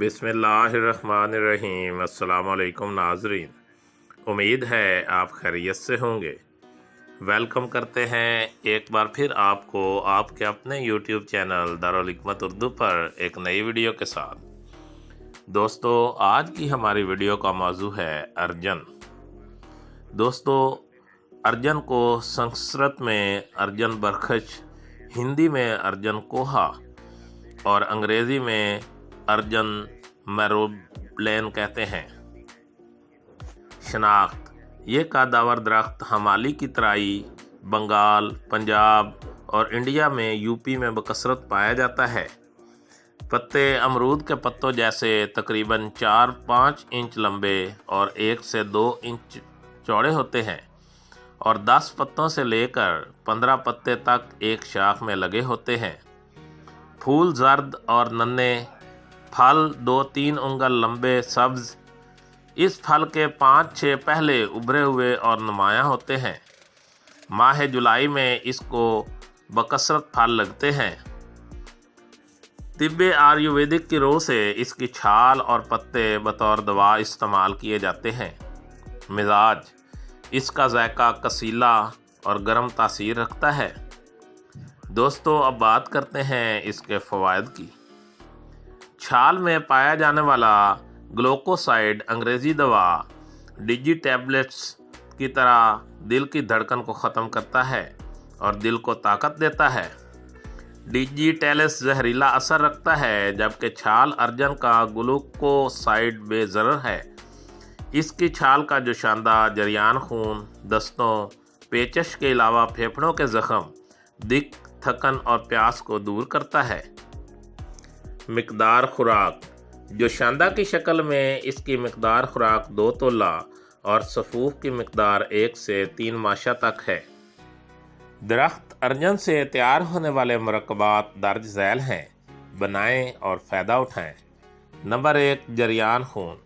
बिस्मिल्लाहिर्रहमानिर्रहीम। अस्सलाम वालेकुम नाज़रीन, उम्मीद है आप खैरियत से होंगे। वेलकम करते हैं एक बार फिर आपको आपके अपने यूट्यूब चैनल दारुल हिकमत उर्दू पर एक नई वीडियो के साथ। दोस्तों, आज की हमारी वीडियो का मौजू है अर्जन। दोस्तों, अर्जन को संस्कृत में अर्जन बरखच, हिंदी में अर्जन कोहा और अंग्रेज़ी में अर्जन मैरोप्लेन कहते हैं। शनाख्त: ये कादावर दरख्त हमाली की तराई, बंगाल, पंजाब और इंडिया में यूपी में बकसरत पाया जाता है। पत्ते अमरूद के पत्तों जैसे तकरीबन 4-5 इंच लंबे और 1 से 2 इंच चौड़े होते हैं और 10 पत्तों से लेकर 15 पत्ते तक एक शाख में लगे होते हैं। फूल जर्द और नन्हे, फल 2-3 उंगल लंबे सब्ज। इस फल के 5-6 पहले उभरे हुए और नुमायाँ होते हैं। माह जुलाई में इसको बकसरत फल लगते हैं। तिब्बे आयुर्वेदिक की रोह से इसकी छाल और पत्ते बतौर दवा इस्तेमाल किए जाते हैं। मिजाज: इसका जायका कसीला और गर्म तासीर रखता है। दोस्तों, अब बात करते हैं इसके फ़वाइद की। छाल में पाया जाने वाला ग्लूकोसाइड अंग्रेज़ी दवा डिजी टैबलेट्स की तरह दिल की धड़कन को ख़त्म करता है और दिल को ताकत देता है। डिजिटेलिस जहरीला असर रखता है, जबकि छाल अर्जन का ग्लूकोसाइड बेज़रर है। इसकी छाल का जोशांदा जरियान खून, दस्तों, पेचश के अलावा फेफड़ों के ज़ख्म, दिक, थकन और प्यास को दूर करता है। मिकदार खुराक: जोशांदा की शक्ल में इसकी मिकदार खुराक 2 तोला और सफ़ूफ की मिकदार 1 से 3 माशा तक है। दरख्त अर्जन से तैयार होने वाले मुरक्कबात दर्ज झैल हैं, बनाएं और फ़ायदा उठाएं। नंबर 1, जरियान खून।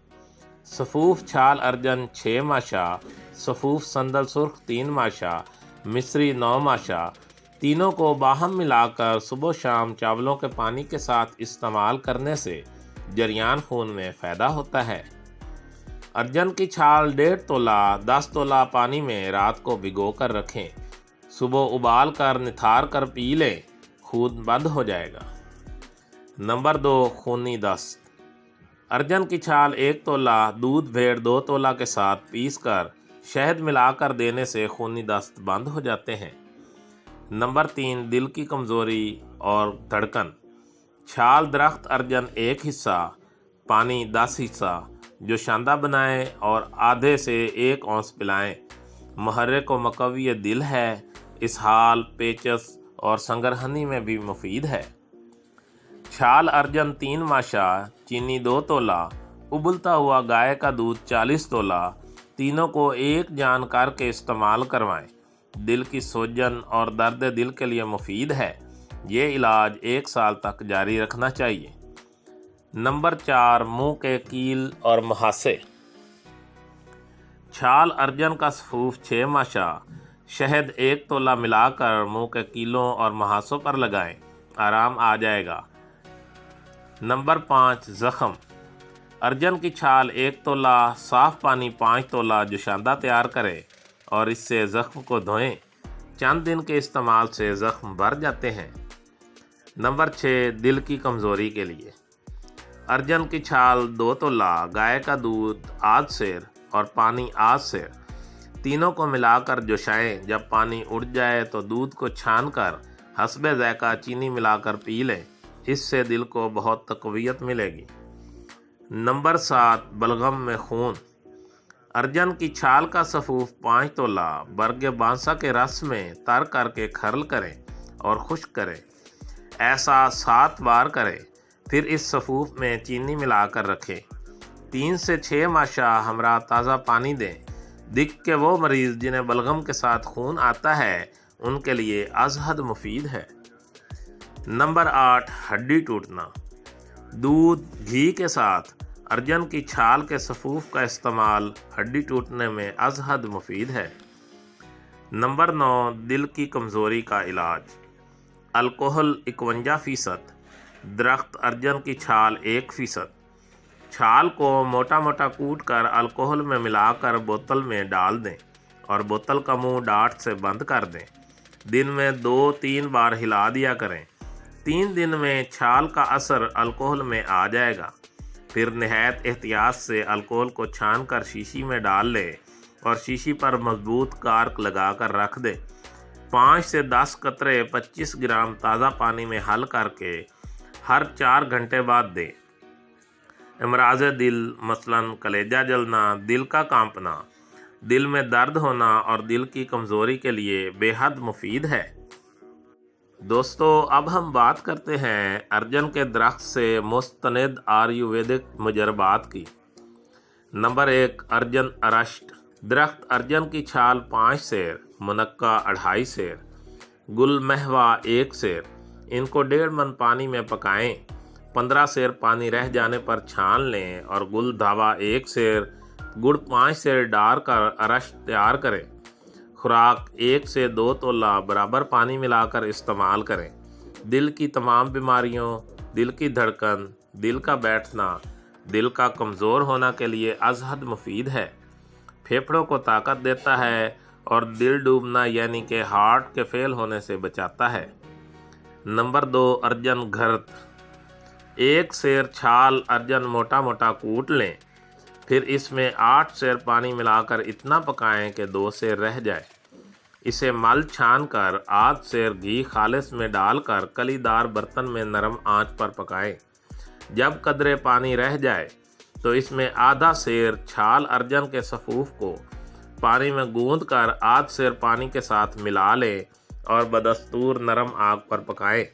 सफ़ूफ छाल अर्जन 6 माशा, सफ़ूफ संदल सुर्ख 3 माशा, मिस्री 9 माशा। तीनों को बाहम मिलाकर सुबह शाम चावलों के पानी के साथ इस्तेमाल करने से जरियान खून में फ़ायदा होता है। अर्जन की छाल 1.5 तोला 10 तोला पानी में रात को भिगो कर रखें। सुबह उबाल कर निथार कर पी लें, खून बंद हो जाएगा। नंबर 2, खूनी दस्त। अर्जन की छाल 1 तोला दूध भेड़ 2 तोला के साथ पीस कर शहद मिलाकर देने से खूनी दस्त बंद हो जाते हैं। नंबर 3, दिल की कमज़ोरी और धड़कन। छाल दरख्त अर्जन 1 हिस्सा, पानी 10 हिस्सा। जोशांदा बनाएं और आधे से 1 औंस पिलाएं। मुहर्रिक व मकवी दिल है। इसहाल, पेचस और संगरहनी में भी मुफीद है। छाल अर्जन 3 माशा, चीनी 2 तोला, उबलता हुआ गाय का दूध 40 तोला। तीनों को एक जान करके इस्तेमाल करवाएं। दिल की सूजन और दर्द दिल के लिए मुफीद है। ये इलाज 1 साल तक जारी रखना चाहिए। नंबर 4, मुंह के कील और मुहासे। छाल अर्जन का सफ़ूफ 6 माशा, शहद 1 तोला मिलाकर मुंह के कीलों और मुहासों पर लगाएं, आराम आ जाएगा। नंबर 5, ज़ख्म। अर्जन की छाल 1 तोला, साफ़ पानी 5 तोला जोशांदा तैयार करें और इससे ज़ख्म को धोएं। चंद दिन के इस्तेमाल से ज़ख्म भर जाते हैं। नंबर 6, दिल की कमज़ोरी के लिए। अर्जन की छाल 2 तोला, गाय का दूध आध सेर और पानी आध सेर। तीनों को मिलाकर जोशाएं। जब पानी उड़ जाए तो दूध को छान कर हस्बे ज़ायका चीनी मिलाकर पी लें। इससे दिल को बहुत तक़वियत मिलेगी। नंबर 7, बलगम में खून। अर्जन की छाल का सफ़ूफ 5 तोला, बरगे बांसा के रस में तर करके खरल करें और खुश्क करें। ऐसा 7 बार करें। फिर इस सफ़ूफ में चीनी मिलाकर रखें। 3 से 6 माशा हमरा ताज़ा पानी दें। दिक के वो मरीज़ जिन्हें बलगम के साथ खून आता है, उनके लिए अज़हद मुफीद है। नंबर 8, हड्डी टूटना। दूध घी के साथ अर्जन की छाल के सफ़ूफ का इस्तेमाल हड्डी टूटने में अज़हद मुफीद है। नंबर 9, दिल की कमज़ोरी का इलाज। अल्कोहल 51%, दरख्त अर्जन की छाल 1%, چھال کو موٹا موٹا کوٹ کر الکوہل میں ملا کر بوتل میں ڈال دیں اور بوتل کا منہ ڈاٹ سے بند کر دیں۔ دن میں 2-3 بار ہلا دیا کریں۔ 3 دن میں چھال کا اثر الکوہل میں آ جائے گا۔ پھر نہایت احتیاط سے الکوہل کو چھان کر شیشی میں ڈال لیں اور شیشی پر مضبوط کارک لگا کر رکھ دیں۔ 5 سے 10 قطرے 25 گرام تازہ پانی میں حل کر کے ہر 4 گھنٹے بعد دیں۔ امراض دل مثلاً کلیجہ جلنا، دل کا کانپنا، دل میں درد ہونا اور دل کی کمزوری کے لیے بے حد مفید ہے۔ دوستو، اب ہم بات کرتے ہیں ارجن کے درخت سے مستند آیورویدک مجربات کی۔ نمبر 1، ارجن ارشٹ۔ درخت ارجن کی چھال 5 سیر، منقع 2.5 سیر، گل مہوا 1 سیر۔ ان کو 1.5 من پانی میں پکائیں۔ 15 سیر پانی رہ جانے پر چھان لیں اور گل دھاوا 1 سیر، گڑ 5 سیر ڈال کر ارشٹ تیار کریں۔ خوراک 1 سے 2 تولہ برابر پانی ملا کر استعمال کریں۔ دل کی تمام بیماریوں، دل کی دھڑکن، دل کا بیٹھنا، دل کا کمزور ہونا کے لیے از حد مفید ہے۔ پھیپھڑوں کو طاقت دیتا ہے اور دل ڈوبنا یعنی کہ ہارٹ کے فیل ہونے سے بچاتا ہے۔ نمبر 2، ارجن گھرت۔ 1 سیر چھال ارجن موٹا موٹا کوٹ لیں، پھر اس میں 8 سیر پانی ملا کر اتنا پکائیں کہ 2 سیر رہ جائے۔ اسے مل چھان کر 8 سیر گھی خالص میں ڈال کر کلی دار برتن میں نرم آنچ پر پکائیں۔ جب قدرے پانی رہ جائے تو اس میں آدھا سیر چھال ارجن کے صفوف کو پانی میں گوندھ کر 8 سیر پانی کے ساتھ ملا لیں اور بدستور نرم آگ پر پکائیں۔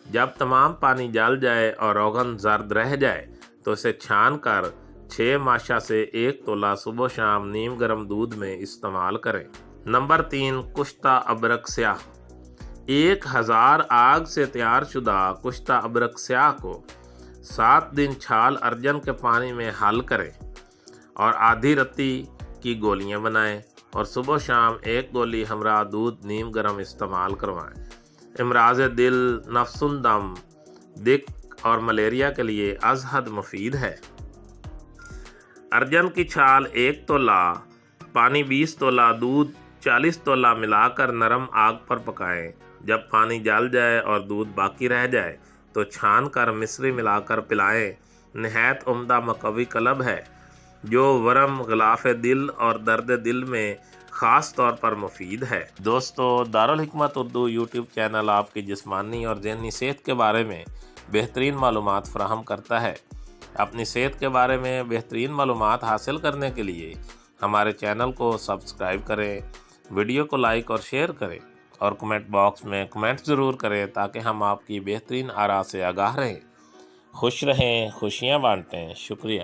جب تمام پانی جل جائے اور روغن زرد رہ جائے تو اسے چھان کر 6 ماشا سے 1 تولہ صبح و شام نیم گرم دودھ میں استعمال کریں۔ نمبر 3، کشتہ ابرک سیاہ۔ 1000 آگ سے تیار شدہ کشتہ ابرک سیاہ کو 7 دن چھال ارجن کے پانی میں حل کریں اور آدھی رتی کی گولیاں بنائیں اور صبح و شام 1 گولی ہمراہ دودھ نیم گرم استعمال کروائیں۔ امراض دل، نفس الدم، دق اور ملیریا کے لیے از حد مفید ہے۔ ارجن کی چھال 1 تولہ، پانی 20 تولہ، دودھ 40 تولہ ملا کر نرم آگ پر پکائیں۔ جب پانی جل جائے اور دودھ باقی رہ جائے تو چھان کر مصری ملا کر پلائیں۔ نہایت عمدہ مقوی قلب ہے جو ورم، غلاف دل اور درد دل میں خاص طور پر مفید ہے۔ دوستو، دارالحکمت اردو یوٹیوب چینل آپ کی جسمانی اور ذہنی صحت کے بارے میں بہترین معلومات فراہم کرتا ہے۔ اپنی صحت کے بارے میں بہترین معلومات حاصل کرنے کے لیے ہمارے چینل کو سبسکرائب کریں، ویڈیو کو لائک اور شیئر کریں اور کمنٹ باکس میں کمنٹ ضرور کریں تاکہ ہم آپ کی بہترین آراء سے آگاہ رہیں۔ خوش رہیں، خوشیاں بانٹیں۔ شکریہ۔